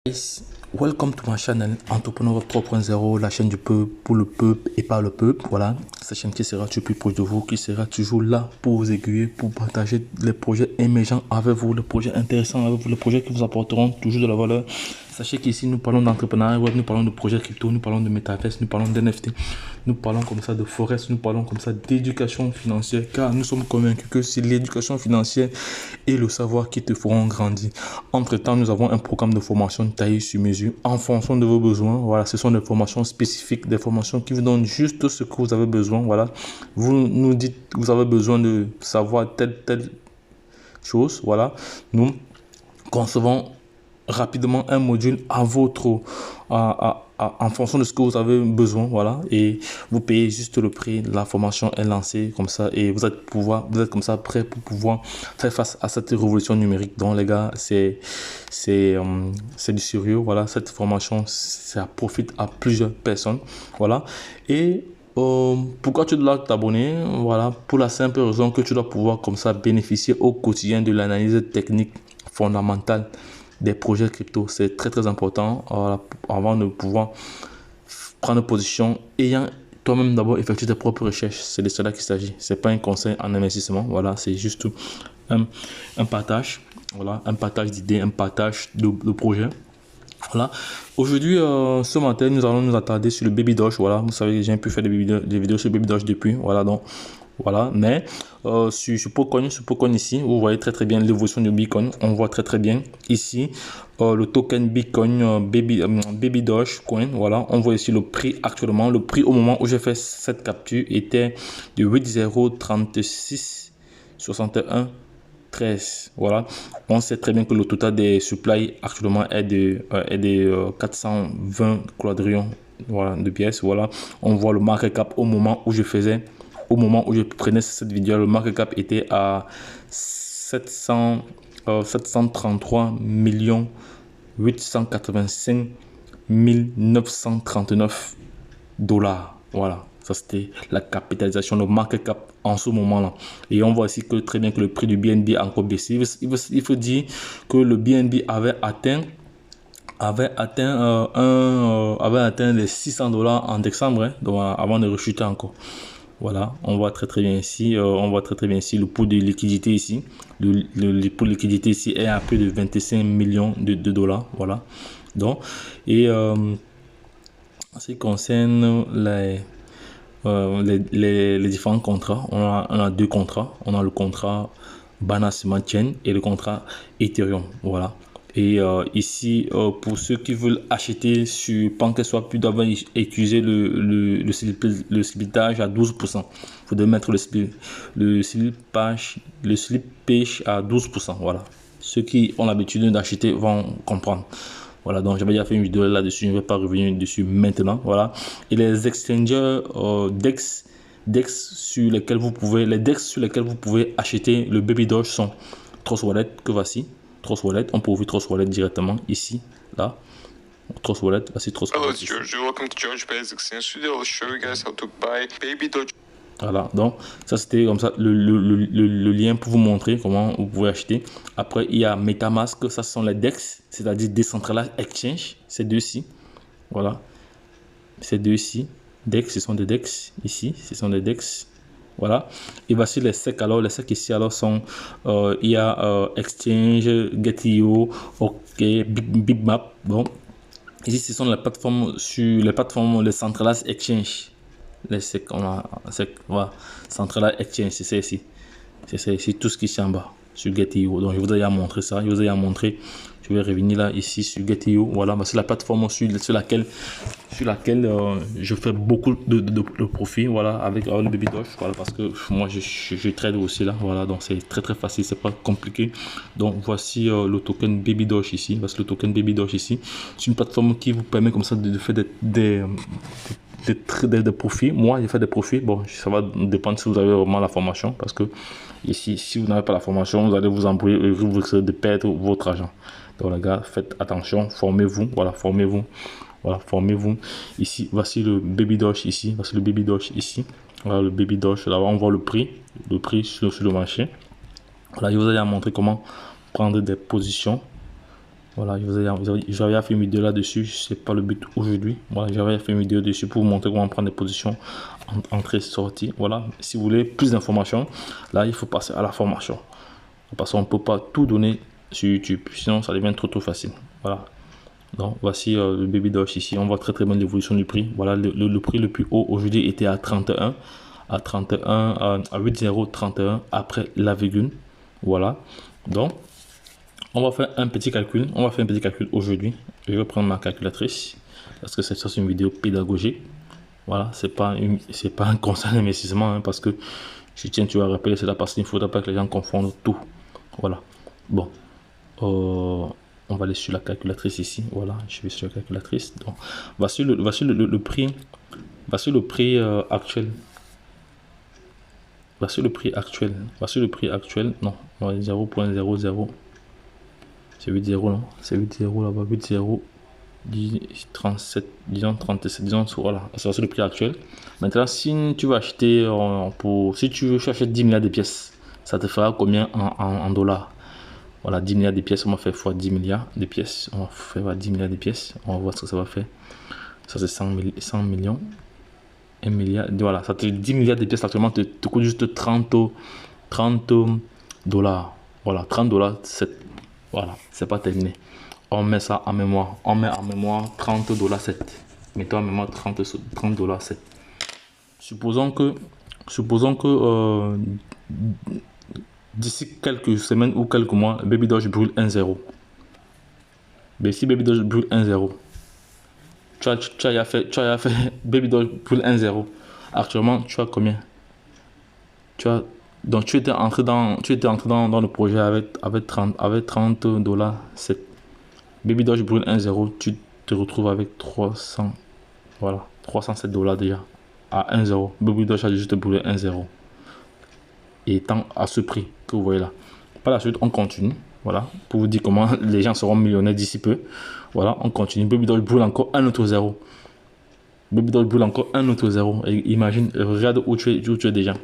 Guys, welcome to my channel Entrepreneur 3.0, la chaîne du peuple, pour le peuple et par le peuple. Voilà, cette chaîne qui sera toujours plus proche de vous, qui sera toujours là pour vous aiguiller, pour partager les projets émergents avec vous, les projets intéressants avec vous, les projets qui vous apporteront toujours de la valeur. Sachez qu'ici, nous parlons d'entrepreneuriat web, nous parlons de projets crypto, nous parlons de métaverse, nous parlons d'NFT, nous parlons comme ça de forest, nous parlons comme ça d'éducation financière, car nous sommes convaincus que c'est l'éducation financière et le savoir qui te feront grandir. Entre-temps, nous avons un programme de formation taillé sur mesure en fonction de vos besoins. Voilà, ce sont des formations spécifiques, des formations qui vous donnent juste ce que vous avez besoin. Voilà, vous nous dites que vous avez besoin de savoir telle chose. Voilà, nous concevons rapidement un module à votre en fonction de ce que vous avez besoin, voilà, et vous payez juste le prix. La formation est lancée comme ça et vous êtes comme ça prêt pour pouvoir faire face à cette révolution numérique. Donc les gars, c'est du sérieux. Voilà, cette formation, ça profite à plusieurs personnes, voilà. Et pourquoi tu dois t'abonner? Voilà, pour la simple raison que tu dois pouvoir comme ça bénéficier au quotidien de l'analyse technique fondamentale des projets crypto. C'est très important avant de pouvoir prendre position, ayant toi-même d'abord effectué tes propres recherches. C'est de cela qu'il s'agit. C'est pas un conseil en investissement. Voilà, c'est juste un partage. Voilà, un partage d'idées, un partage de projets. Voilà. Aujourd'hui, ce matin, nous allons nous attarder sur le Baby Doge. Voilà, vous savez, j'ai un peu fait des vidéos sur Baby Doge depuis. Voilà, donc voilà, mais sur Pocoin ici, vous voyez très bien l'évolution du Bitcoin. On voit très bien ici le token Bitcoin Baby Doge Coin. Voilà, on voit ici le prix actuellement. Le prix au moment où j'ai fait cette capture était de 8,036,61. 13. Voilà, on sait très bien que le total des supply actuellement est de 420 quadrillions, voilà, de pièces. Voilà, on voit le market cap au moment où je prenais cette vidéo. Le market cap était à 733 885 939 dollars. Voilà, ça c'était la capitalisation, le market cap en ce moment-là. Et on voit aussi que très bien que le prix du BNB a encore baissé. Il faut dire que le BNB avait atteint les 600 dollars en décembre, hein, donc, avant de rechuter encore. Voilà, on voit très bien ici, le pool de liquidité ici. Le pool de liquidité ici est à plus de 25 millions de dollars. Voilà, donc, et en ce qui concerne les différents contrats, on a deux contrats. On a le contrat Binance Smart Chain et le contrat Ethereum. Voilà. Et ici, pour ceux qui veulent acheter sur PancakeSwap, plus d'avoir utilisé le slippage à 12%. Vous devez mettre le slippage à 12%. Voilà. Ceux qui ont l'habitude d'acheter vont comprendre. Voilà, donc j'avais déjà fait une vidéo là-dessus, je ne vais pas revenir dessus maintenant. Voilà, et les exchangers DEX sur lesquels vous pouvez acheter le Baby Doge sont Trust Wallet, que voici. Trust Wallet, on peut ouvrir Trust Wallet directement ici, là. Trust Wallet, voici Trust Wallet. Hello, it's George. Welcome to George Pays Exchange Studio. I'll show you guys how to buy Baby Doge. Voilà, donc ça c'était comme ça le lien pour vous montrer comment vous pouvez acheter. Après il y a MetaMask, ça ce sont les DEX, c'est-à-dire Decentralized Exchange, ces deux-ci. Voilà, ces deux-ci, DEX, ce sont des DEX, ici, ce sont des DEX. Voilà, et voici les SEC. Alors les SEC ici alors sont il y a Exchange, Get.io, OK, Bitmap. Bon, ici ce sont les plateformes les Centralized Exchange. Les SEC, on a SEC, voilà, Centralized Exchange, c'est ça ici. C'est ça ici, tout ce qui est en bas sur Get.io. Donc je vous ai montré ça, je vais revenir là ici sur Get.io. Voilà, c'est la plateforme sur laquelle je fais beaucoup de profit, voilà, avec le Baby Doge. Voilà, parce que moi je trade aussi là, voilà, donc c'est très facile, c'est pas compliqué. Donc voici le token Baby Doge ici. Voici le token Baby Doge ici. C'est une plateforme qui vous permet comme ça de faire des profits. Moi j'ai fait des profits. Bon, ça va dépendre si vous avez vraiment la formation, parce que ici si vous n'avez pas la formation, vous allez vous embrouiller et vous risquez de perdre votre argent. Donc les gars, faites attention, formez-vous. Voilà, formez-vous. Voilà, formez-vous. Ici, voici le Baby Doge ici. Voici le Baby Doge ici. Voilà le Baby Doge. Là, on voit le prix sur le marché. Voilà, je vous ai montré comment prendre des positions Voilà, j'avais fait une vidéo là-dessus, c'est pas le but aujourd'hui. Voilà, j'avais fait une vidéo dessus pour vous montrer comment prendre des positions entrée-sortie. Voilà, si vous voulez plus d'informations, là, il faut passer à la formation. Parce qu'on ne peut pas tout donner sur YouTube, sinon ça devient trop facile. Voilà. Donc, voici le Baby Doge ici. On voit très bien l'évolution du prix. Voilà, le prix le plus haut aujourd'hui était à 31, à 8,031 après la virgule. Voilà. Donc, on va faire un petit calcul. On va faire un petit calcul aujourd'hui. Je vais prendre ma calculatrice parce que c'est une vidéo pédagogique. Voilà, c'est pas un conseil d'investissement hein, parce que je tiens tu vas rappeler cela parce qu'il ne faudra pas que les gens confondent tout. Voilà. Bon, on va aller sur la calculatrice ici. Voilà, je vais sur la calculatrice. Donc, voici le prix. Voici le prix actuel. Voici le prix actuel. Voici le prix actuel. Non, 0.00. C'est 8,0 non? C'est 8,0 là-bas. 8,0. 37, disons 37, disons voilà. C'est le prix actuel. Maintenant, si tu veux acheter si tu veux acheter 10 milliards de pièces, ça te fera combien en dollars? Voilà, 10 milliards de pièces, on va faire x 10 milliards de pièces. On va faire 10 milliards de pièces. On va voir ce que ça va faire. Ça, c'est 100 millions. 1 milliard. Voilà, ça te 10 milliards de pièces actuellement te coûte juste 30 dollars. Voilà, 30 dollars. Voilà, c'est pas terminé. On met ça en mémoire. On met en mémoire 30 dollars 7. Mettons en mémoire 30 dollars 7. Supposons que d'ici quelques semaines ou quelques mois, Baby Doge brûle 1,0. Mais si Baby Doge brûle 1,0, tu as fait Baby Doge brûle 1,0. Actuellement, tu as combien? Donc tu étais entré dans le projet avec 30 dollars 7. Baby Doge brûle 1,0, tu te retrouves avec 300. Voilà, 307 dollars déjà. À 1,0. Baby Doge a juste brûlé 1,0. Et étant à ce prix que vous voyez là. Par la suite, on continue. Voilà, pour vous dire comment les gens seront millionnaires d'ici peu. Voilà, on continue. Baby Doge brûle encore un autre 0. Baby Doge brûle encore un autre 0. Et imagine, regarde où tu es déjà.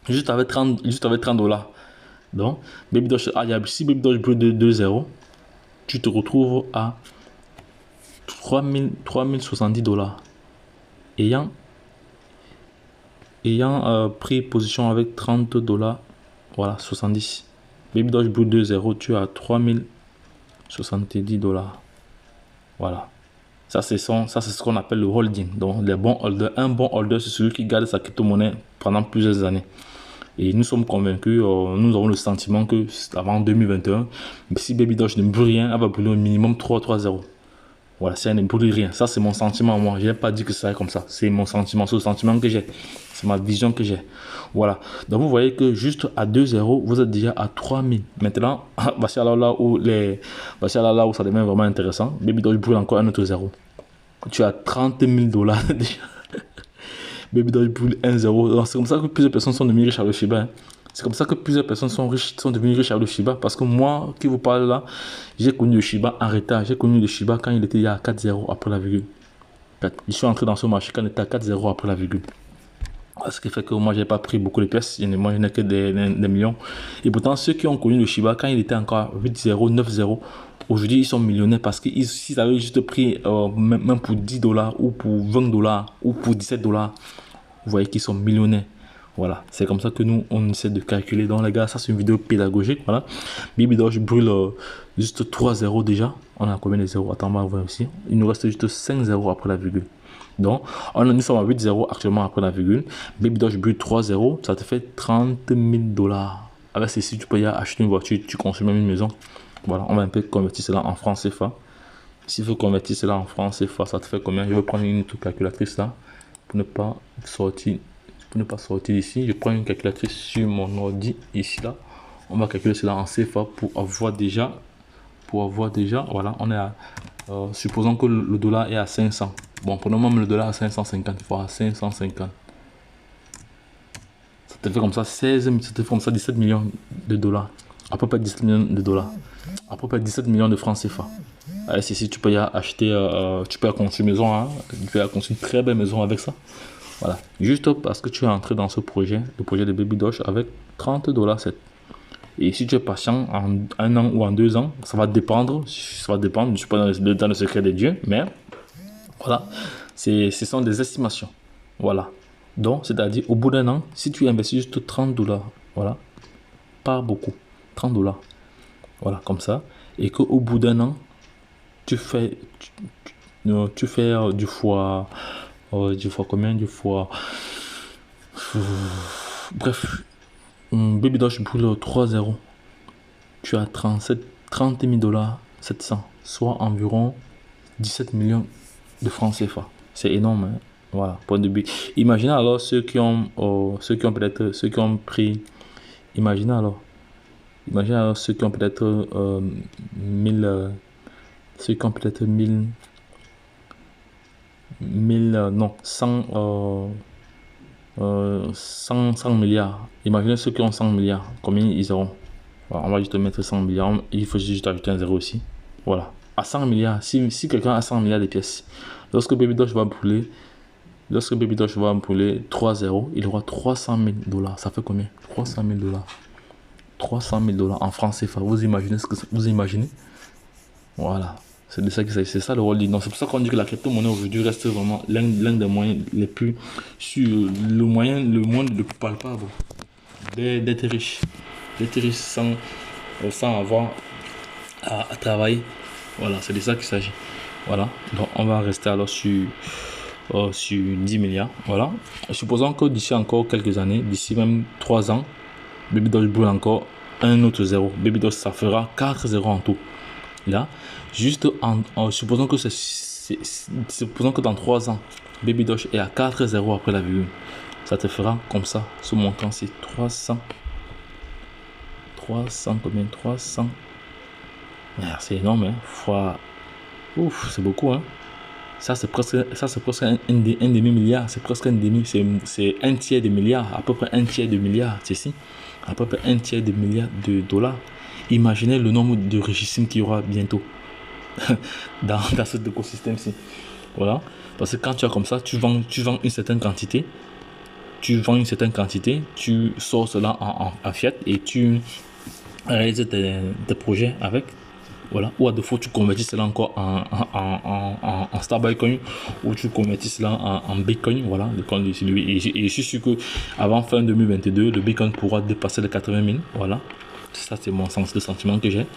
Juste avec 30 dollars. Donc, Baby Doge, si Baby Doge brûle de 2,0, tu te retrouves à 3070 dollars. Ayant pris position avec 30 dollars, voilà, 70. Baby Doge brûle 2,0, tu as 3070 dollars. Voilà. Ça, c'est ce qu'on appelle le holding. Donc, les bons holders. Un bon holder, c'est celui qui garde sa crypto-monnaie pendant plusieurs années. Et nous sommes convaincus, nous avons le sentiment que avant 2021, si Baby Doge ne brûle rien, elle va brûler au minimum 3,0. Voilà, si elle ne brûle rien. Ça, c'est mon sentiment, moi. Je n'ai pas dit que ça serait comme ça. C'est mon sentiment, c'est le sentiment que j'ai. C'est ma vision que j'ai. Voilà. Donc, vous voyez que juste à 2,0, vous êtes déjà à 3000. Maintenant, voici là où ça devient vraiment intéressant. Baby Doge brûle encore un autre 0. Tu as 30 000 dollars déjà. Baby Doge brûle 1,0. C'est comme ça que plusieurs personnes sont devenues riches à le Shiba. Hein. C'est comme ça que plusieurs personnes sont devenues riches à le Shiba. Parce que moi, qui vous parle là, j'ai connu le Shiba en retard. J'ai connu le Shiba quand il était à 4,0 après la virgule. Je suis entré dans ce marché quand il était à 4,0 après la virgule. Ce qui fait que moi, je n'ai pas pris beaucoup de pièces. Moi, je n'ai que des millions. Et pourtant, ceux qui ont connu le Shiba quand il était encore 8,0, 9,0, aujourd'hui, ils sont millionnaires parce qu'ils avaient juste pris même pour 10 dollars ou pour 20 dollars ou pour 17 dollars. Vous voyez qu'ils sont millionnaires. Voilà, c'est comme ça que nous, on essaie de calculer. Donc les gars, ça c'est une vidéo pédagogique. Voilà, Baby Doge brûle juste 3,0 déjà. On a combien de 0? Attends, on va voir aussi. Il nous reste juste 5,0 après la virgule. Donc, nous sommes à 8,0 actuellement après la virgule. Baby Doge brûle 3,0. Ça te fait 30 000 dollars. Avec ceci, tu peux y acheter une voiture, tu construis même une maison. Voilà, on va un peu convertir cela en francs CFA. S'il faut convertir cela en francs CFA, ça te fait combien? Je vais prendre une autre calculatrice là. Pour ne pas sortir ici, je prends une calculatrice sur mon ordi ici là. On va calculer cela en CFA pour avoir déjà, voilà, on est à supposons que le dollar est à 500. Bon, prenons même le dollar à 550 fois 550. Ça te fait comme ça 17 millions de dollars. À peu près 17 millions de dollars. À peu près 17 millions de francs CFA. Allez, si tu peux y acheter, tu peux y construire une maison, hein. Tu peux y construire une très belle maison avec ça. Voilà, juste parce que tu es entré dans ce projet, le projet de Baby Doge avec 30 dollars 7. Et si tu es patient, en 1 an ou en 2 ans, ça va dépendre. Ça va dépendre. Je ne suis pas dans le secret des dieux, mais voilà, ce sont des estimations. Voilà. Donc, c'est-à-dire, au bout d'1 an, si tu investis juste $30, voilà, pas beaucoup, $30, voilà, comme ça, et qu'au bout d'1 an, tu fais du fois combien, du fois, bref, Baby Doge brûle 3-0, tu as 30 000 $700, soit environ 17 millions de francs CFA. C'est énorme, hein? Voilà, point de but. Imaginez alors ceux qui ont pris, imaginez alors ceux qui ont peut-être 1000, ceux qui ont peut-être 1000, non, 100 milliards. Imaginez ceux qui ont 100 milliards, combien ils auront? Voilà, on va juste mettre 100 milliards, il faut juste ajouter un zéro aussi. Voilà, à 100 milliards, si quelqu'un a 100 milliards de pièces, lorsque Baby Doge va brûler 3-0, il aura 300 000 $. Ça fait combien? 300 000 $. 300 000 $ en francs CFA. Vous imaginez ce que vous imaginez? Voilà. C'est de ça qu'il s'agit. C'est ça le rôle du. Donc c'est pour ça qu'on dit que la crypto-monnaie aujourd'hui reste vraiment l'un des moyens les plus sur le moyen le plus palpable d'être riche. D'être riche sans avoir à travailler. Voilà, c'est de ça qu'il s'agit. Voilà. Donc on va rester alors sur 10 milliards. Voilà. Supposons que d'ici encore quelques années, d'ici même 3 ans, Baby Doge brûle encore un autre 0. Baby Doge, ça fera 4-0 en tout. Là, juste supposons que supposons que dans 3 ans, Baby Doge est à 4-0 après la virgule. Ça te fera comme ça. Ce montant, c'est 300 combien? 300. C'est énorme, hein. Fois. Ouf, c'est beaucoup, hein. Ça c'est presque un demi-milliard. C'est presque un demi. C'est un tiers de milliard. À peu près un tiers de milliard. C'est ici. À peu près un tiers de milliard de $. Imaginez le nombre de richissimes qu'il y aura bientôt dans cet écosystème-ci. Voilà. Parce que quand tu as comme ça, tu vends une certaine quantité. Tu sors cela en fiat et tu réalises tes projets avec. Voilà. Ou à défaut, tu convertis cela encore en stablecoin ou tu convertis cela en bitcoin. Voilà. Et je suis sûr qu'avant fin 2022, le bitcoin pourra dépasser les 80 000. Voilà. Ça, c'est mon sens de sentiment que j'ai.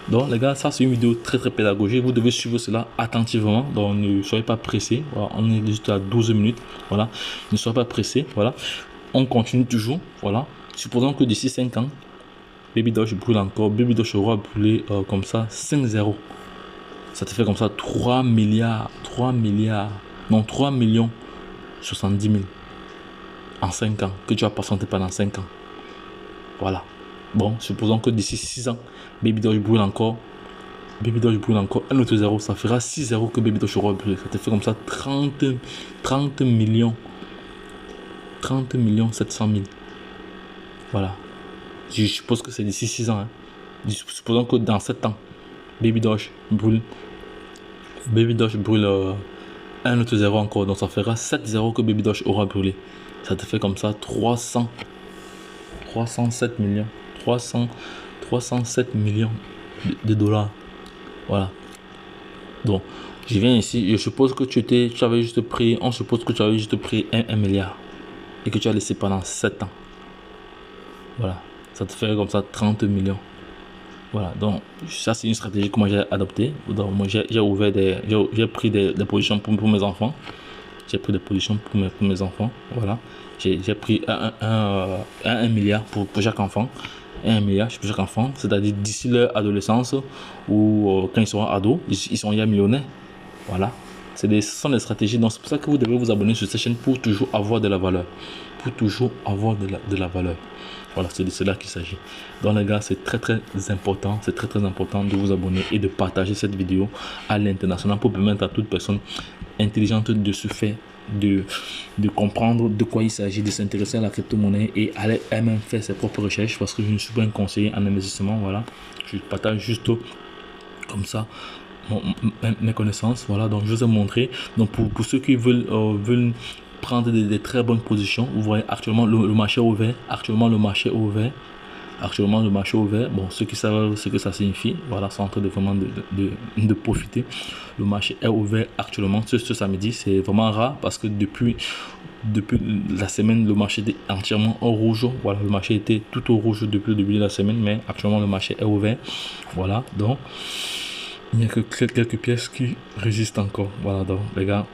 Donc, les gars, ça, c'est une vidéo très très pédagogique. Vous devez suivre cela attentivement. Donc, ne soyez pas pressés. Voilà. On est juste à 12 minutes. Voilà. Ne soyez pas pressés. Voilà. On continue toujours. Voilà. Supposons que d'ici 5 ans, Baby Doge brûle encore. Baby Doge aura brûlé comme ça 5-0. Ça te fait comme ça 3 millions 70 000 en 5 ans. Que tu as patienté pendant 5 ans. Voilà. Bon, supposons que d'ici 6 ans, Baby Doge brûle encore un autre 0. Ça fera 6-0 que Baby Doge aura brûlé. Ça te fait comme ça 30 millions 700 000. Voilà. Je suppose que c'est d'ici 6 ans. Hein. Supposons que dans 7 ans, Baby Doge brûle un autre 0 encore. Donc ça fera 7-0 que Baby Doge aura brûlé. Ça te fait comme ça 307 millions. 307 millions de $. Voilà. Donc, je viens ici. Je suppose que tu avais juste pris 1 milliard. Et que tu as laissé pendant 7 ans. Voilà. Ça te fait comme ça 30 millions. Voilà. Donc, ça, c'est une stratégie que moi j'ai adoptée. Donc, moi, j'ai pris des positions pour mes enfants. J'ai pris des positions pour mes enfants. Voilà. J'ai pris un milliard pour chaque enfant. 1 milliard pour chaque enfant. C'est-à-dire d'ici leur adolescence ou quand ils seront ados, ils seront déjà millionnaires. Voilà. Ce sont des stratégies. Donc, c'est pour ça que vous devez vous abonner sur cette chaîne pour toujours avoir de la valeur. Voilà, c'est de cela qu'il s'agit. Donc les gars, c'est très très important. C'est très très important de vous abonner et de partager cette vidéo à l'international pour permettre à toute personne intelligente de se faire, de comprendre de quoi il s'agit, de s'intéresser à la crypto-monnaie et aller elle-même faire ses propres recherches, parce que je ne suis pas un conseiller en investissement. Voilà, je partage juste comme ça mes connaissances. Voilà, donc je vous ai montré. Donc pour ceux qui veulent prendre des très bonnes positions, vous voyez actuellement le marché ouvert. actuellement le marché est ouvert. Bon, ceux qui savent ce que ça signifie, voilà, sont en train de vraiment de profiter. Le marché est ouvert actuellement ce samedi. C'est vraiment rare parce que depuis la semaine, le marché était entièrement au rouge. Voilà, le marché était tout au rouge depuis le début de la semaine, mais actuellement le marché est ouvert. Voilà, donc il n'y a que quelques pièces qui résistent encore. Voilà, donc les gars,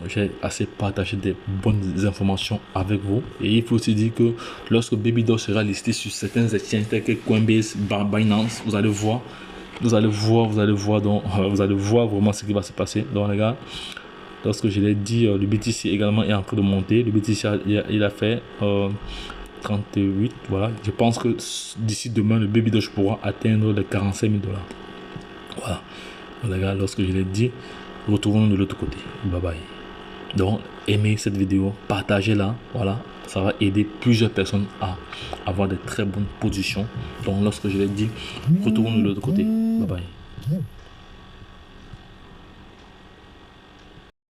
j'ai assez partagé des bonnes informations avec vous. Et il faut aussi dire que lorsque Babydoll sera listé sur certains exchanges tels que Coinbase, Binance, vous allez voir vraiment ce qui va se passer. Donc les gars, lorsque je l'ai dit, le BTC également est en train de monter. Le BTC il a fait 38. Voilà, je pense que d'ici demain, le Babydoll pourra atteindre les 45 000 $. Voilà. Donc, les gars, lorsque je l'ai dit, retrouvons-nous de l'autre côté. Bye bye. Donc, aimez cette vidéo, partagez-la. Voilà, ça va aider plusieurs personnes à avoir de très bonnes positions. Donc, lorsque je l'ai dit, retrouvons-nous de l'autre côté. Bye bye.